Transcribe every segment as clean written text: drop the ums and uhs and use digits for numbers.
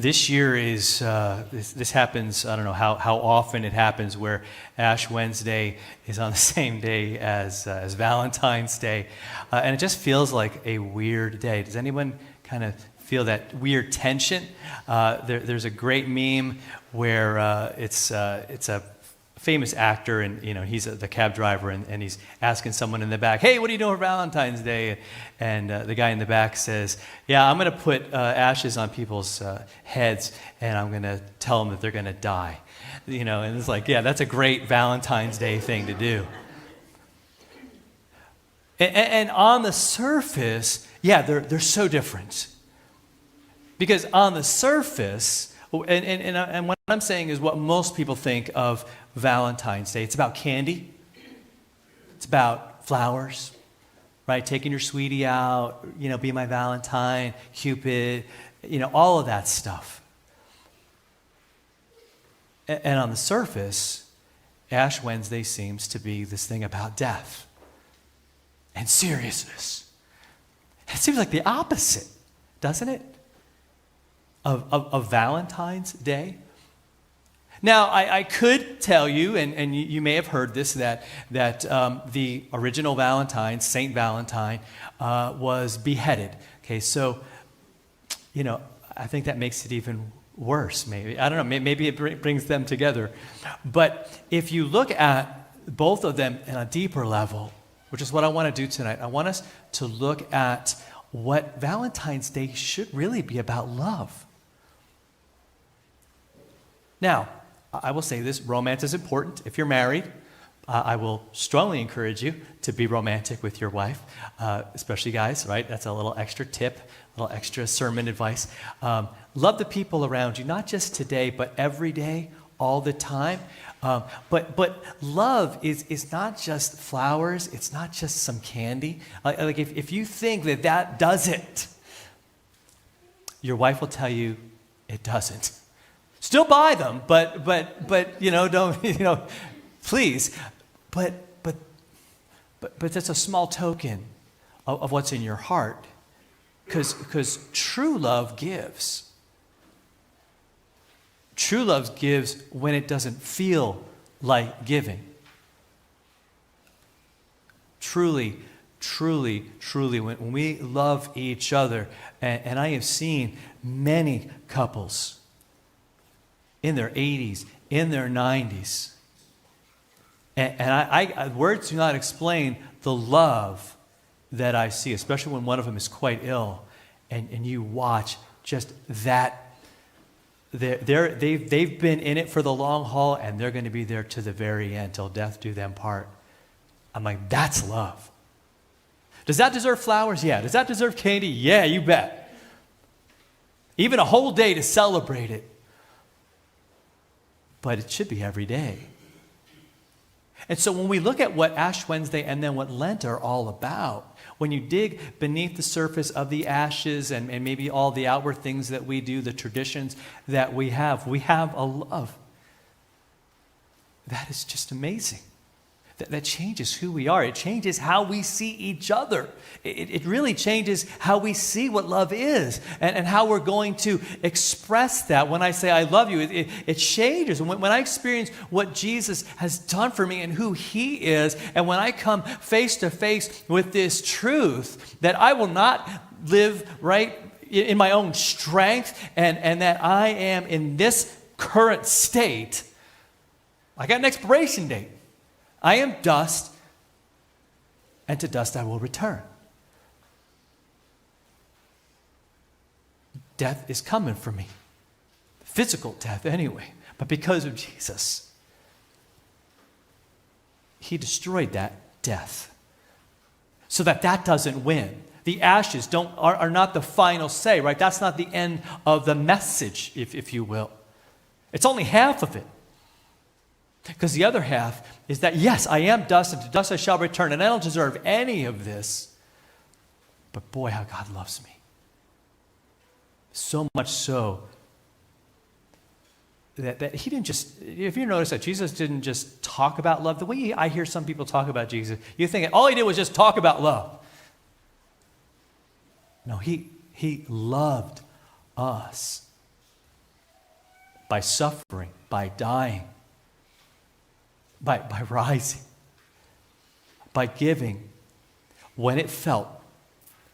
This year is, this happens, I don't know how often it happens, where Ash Wednesday is on the same day as Valentine's Day. And it just feels like a weird day. Does anyone kind of feel that weird tension? There's a great meme where it's a famous actor, and he's the cab driver, and he's asking someone in the back, "Hey, what are you doing for Valentine's Day?" And the guy in the back says, "Yeah, I'm going to put ashes on people's heads, and I'm going to tell them that they're going to die." And it's like, yeah, that's a great Valentine's Day thing to do. And on the surface, yeah, they're so different. Because on the surface, and what I'm saying is what most people think of Valentine's Day. It's about candy. It's about flowers, right? Taking your sweetie out, be my Valentine, Cupid, all of that stuff. And on the surface, Ash Wednesday seems to be this thing about death and seriousness. It seems like the opposite, doesn't it, of Valentine's Day? Now, I could tell you, and you may have heard this, that the original Valentine, Saint Valentine, was beheaded. Okay, so, I think that makes it even worse, maybe. I don't know, maybe it brings them together. But if you look at both of them in a deeper level, which is what I want to do tonight, I want us to look at what Valentine's Day should really be about: love. Now, I will say this, romance is important. If you're married, I will strongly encourage you to be romantic with your wife, especially guys, right? That's a little extra tip, a little extra sermon advice. Love the people around you, not just today, but every day, all the time. But love is not just flowers. It's not just some candy. Like if you think that does it, your wife will tell you it doesn't. Still buy them, but don't, please. But that's a small token of what's in your heart, because true love gives. True love gives when it doesn't feel like giving. Truly, when we love each other, and I have seen many couples in their 80s, in their 90s. And I words do not explain the love that I see, especially when one of them is quite ill, and you watch just that. They've been in it for the long haul, and they're going to be there to the very end, till death do them part. I'm like, that's love. Does that deserve flowers? Yeah. Does that deserve candy? Yeah, you bet. Even a whole day to celebrate it. But it should be every day. And so when we look at what Ash Wednesday and then what Lent are all about, when you dig beneath the surface of the ashes and maybe all the outward things that we do, the traditions that we have a love that is just amazing. That changes who we are. It changes how we see each other. It really changes how we see what love is and how we're going to express that. When I say I love you, it changes. When I experience what Jesus has done for me and who he is, and when I come face to face with this truth that I will not live right in my own strength, and that I am in this current state, I got an expiration date. I am dust, and to dust I will return. Death is coming for me. Physical death anyway. But because of Jesus, he destroyed that death so that doesn't win. The ashes are not the final say, right? That's not the end of the message, if you will. It's only half of it. Because the other half is that, yes, I am dust, and to dust I shall return, and I don't deserve any of this. But boy, how God loves me. So much so that he didn't just, if you notice that Jesus didn't just talk about love, the way I hear some people talk about Jesus, you think all he did was just talk about love. No, he loved us by suffering, by dying, by rising, by giving when it felt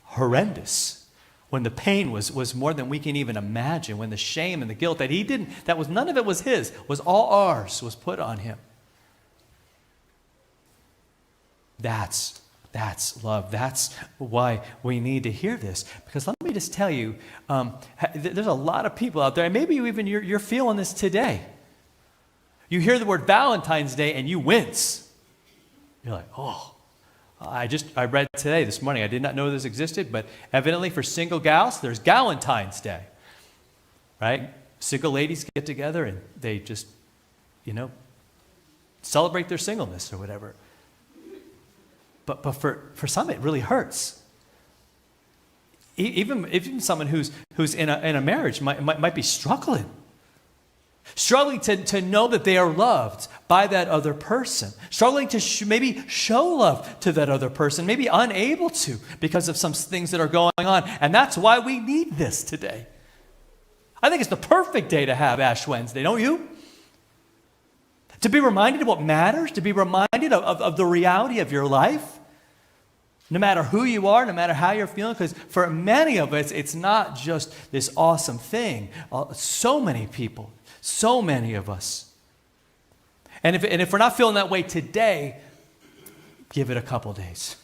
horrendous, when the pain was more than we can even imagine, when the shame and the guilt that he didn't, none of it was his, was all ours, was put on him. That's love. That's why we need to hear this. Because let me just tell you, there's a lot of people out there, and maybe even you're feeling this today. You hear the word Valentine's Day and you wince. You're like, oh, I read today, this morning, I did not know this existed, but evidently for single gals, there's Galentine's Day, right? Single ladies get together and they just, celebrate their singleness or whatever. But for some, it really hurts. Even someone who's in a marriage might be struggling to know that they are loved by that other person, struggling to maybe show love to that other person, maybe unable to because of some things that are going on. And that's why we need this today. I think it's the perfect day to have Ash Wednesday, don't you? To be reminded of what matters, to be reminded of the reality of your life. No matter who you are, no matter how you're feeling, because for many of us, it's not just this awesome thing. So many people, so many of us. And if we're not feeling that way today, give it a couple days.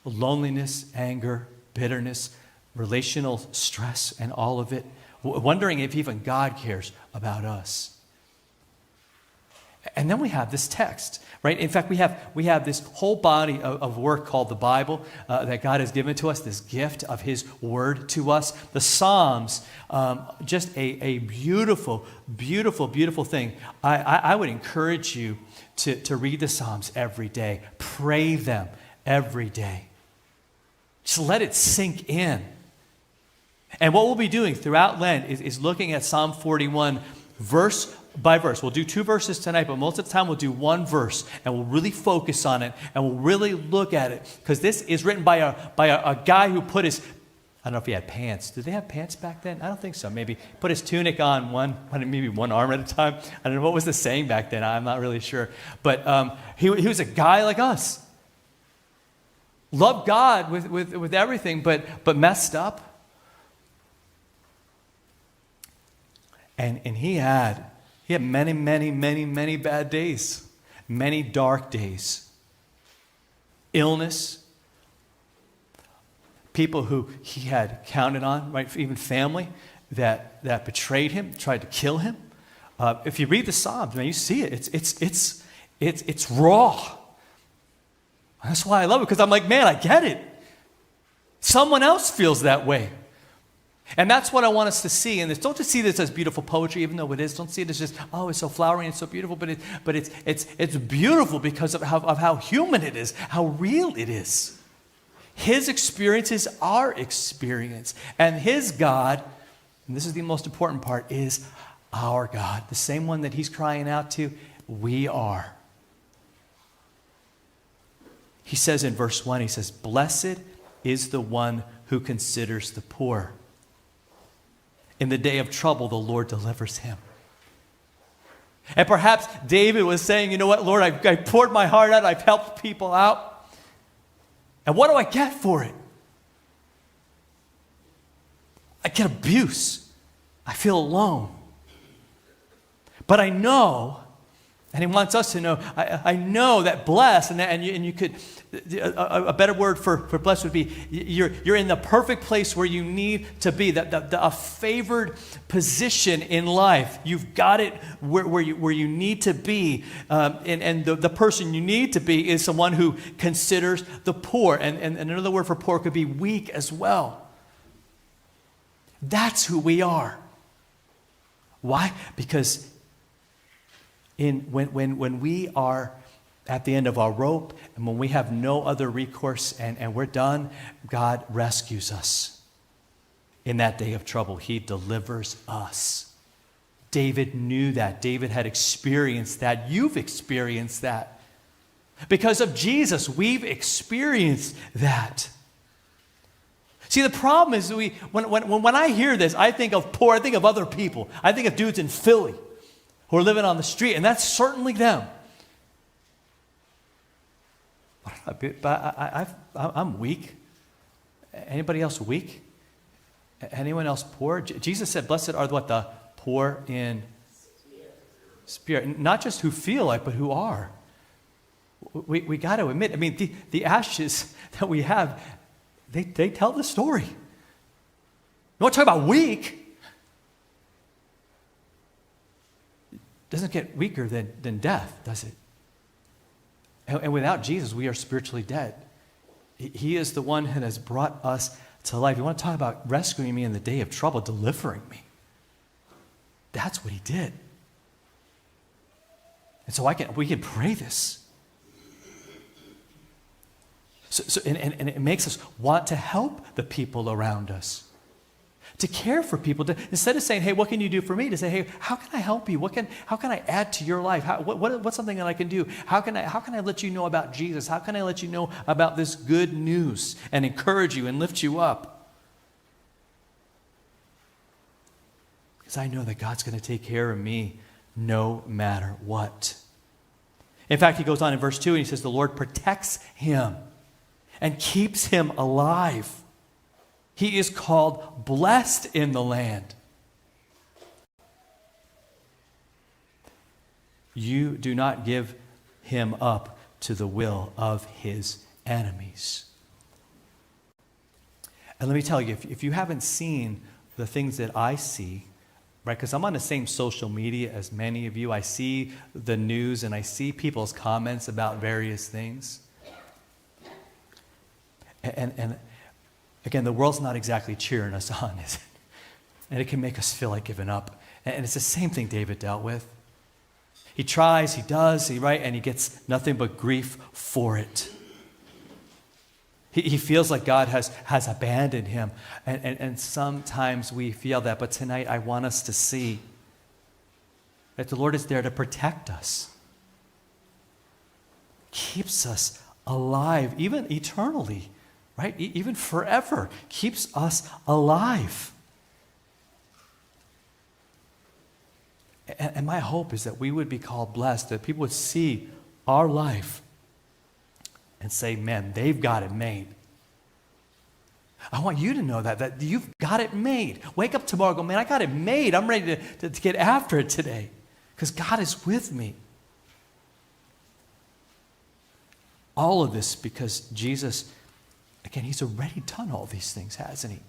Loneliness, anger, bitterness, relational stress, and all of it. Wondering if even God cares about us. And then we have this text, right? In fact, we have this whole body of work called the Bible that God has given to us, this gift of His Word to us. The Psalms, just a beautiful, beautiful, beautiful thing. I would encourage you to read the Psalms every day. Pray them every day. Just let it sink in. And what we'll be doing throughout Lent is looking at Psalm 41 verse by verse. We'll do 2 verses tonight, but most of the time we'll do 1 verse, and we'll really focus on it, and we'll really look at it, because this is written by a guy who put his, I don't know if he had pants. Did they have pants back then? I don't think so. Maybe put his tunic on maybe one arm at a time. I don't know what was the saying back then. I'm not really sure. But he was a guy like us. Loved God with everything, but messed up. And he had many, many, many, many bad days, many dark days. Illness, people who he had counted on, right? Even family that betrayed him, tried to kill him. If you read the Psalms, man, you see it. It's raw. That's why I love it, because I'm like, man, I get it. Someone else feels that way. And that's what I want us to see in this. Don't just see this as beautiful poetry, even though it is. Don't see it as just, oh, it's so flowery and so beautiful. But it's beautiful because of how human it is, how real it is. His experience is our experience. And his God, and this is the most important part, is our God. The same one that he's crying out to, we are. He says in verse 1, he says, blessed is the one who considers the poor. In the day of trouble, the Lord delivers him. And perhaps David was saying, you know what, Lord, I poured my heart out. I've helped people out. And what do I get for it? I get abuse. I feel alone. But I know, and he wants us to know, I know that blessed, and you could, a better word for blessed would be, you're in the perfect place where you need to be, a favored position in life. You've got it where you need to be, and the person you need to be is someone who considers the poor, and another word for poor could be weak as well. That's who we are. Why? Because when we are at the end of our rope, and when we have no other recourse and we're done, God rescues us. In that day of trouble, he delivers us. David knew that. David had experienced that. You've experienced that. Because of Jesus, we've experienced that. See, the problem is when I hear this, I think of poor, I think of other people. I think of dudes in Philly who are living on the street, and that's certainly them. But I'm weak. Anybody else weak? Anyone else poor? Jesus said, blessed are what? The poor in spirit. Not just who feel like, but who are. We got to admit, I mean, the ashes that we have, they tell the story. You want to talk about weak? It doesn't get weaker than death, does it? And without Jesus, we are spiritually dead. He is the one that has brought us to life. You want to talk about rescuing me in the day of trouble, delivering me. That's what he did. And so we can pray this. And it makes us want to help the people around us, to care for people. Instead of saying, hey, what can you do for me? To say, hey, how can I help you? How can I add to your life? What's something that I can do? How can I let you know about Jesus? How can I let you know about this good news and encourage you and lift you up? Because I know that God's going to take care of me no matter what. In fact, he goes on in verse 2 and he says, the Lord protects him and keeps him alive. He is called blessed in the land. You do not give him up to the will of his enemies. And let me tell you, if you haven't seen the things that I see, right, because I'm on the same social media as many of you, I see the news and I see people's comments about various things. And again, the world's not exactly cheering us on, is it? And it can make us feel like giving up. And it's the same thing David dealt with. He tries, he does, right, and he gets nothing but grief for it. He feels like God has abandoned him. And sometimes we feel that. But tonight I want us to see that the Lord is there to protect us. Keeps us alive, even eternally. Right? Even forever, keeps us alive. And my hope is that we would be called blessed, that people would see our life and say, man, they've got it made. I want you to know that you've got it made. Wake up tomorrow and go, man, I got it made. I'm ready to get after it today because God is with me. All of this because Jesus, again, he's already done all these things, hasn't he?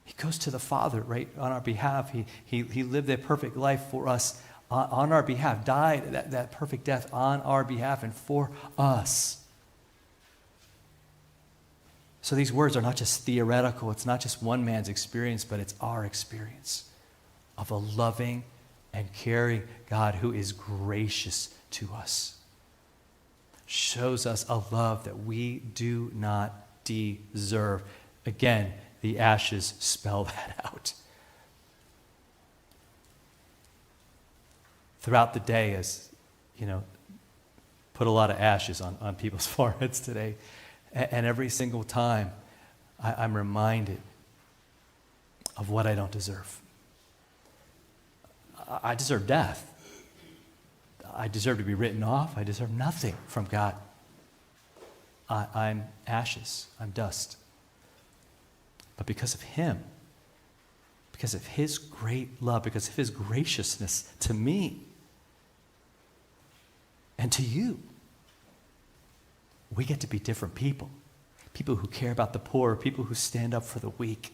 He goes to the Father, right, on our behalf. He lived that perfect life for us on our behalf, died that perfect death on our behalf and for us. So these words are not just theoretical. It's not just one man's experience, but it's our experience of a loving and caring God who is gracious to us. Shows us a love that we do not deserve. Again, the ashes spell that out. Throughout the day, as you know, put a lot of ashes on people's foreheads today. And every single time, I'm reminded of what I don't deserve. I deserve death. I deserve to be written off. I deserve nothing from God. I'm ashes. I'm dust. But because of him, because of his great love, because of his graciousness to me and to you, we get to be different people. People who care about the poor, people who stand up for the weak,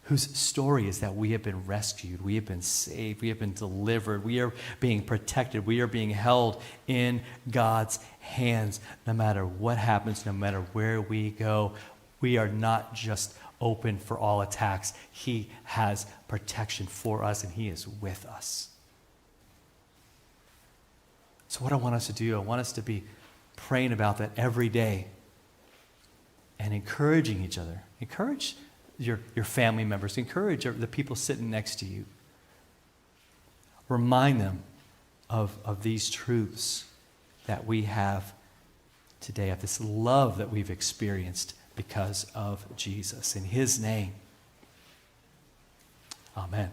whose story is that we have been rescued, we have been saved, we have been delivered, we are being protected, we are being held in God's hands no matter what happens, no matter where we go. We are not just open for all attacks. He has protection for us and he is with us. So what I want us to do, I want us to be praying about that every day and encouraging each other. Encourage your family members. Encourage the people sitting next to you. Remind them of these truths that we have today of this love that we've experienced because of Jesus. In his name, amen.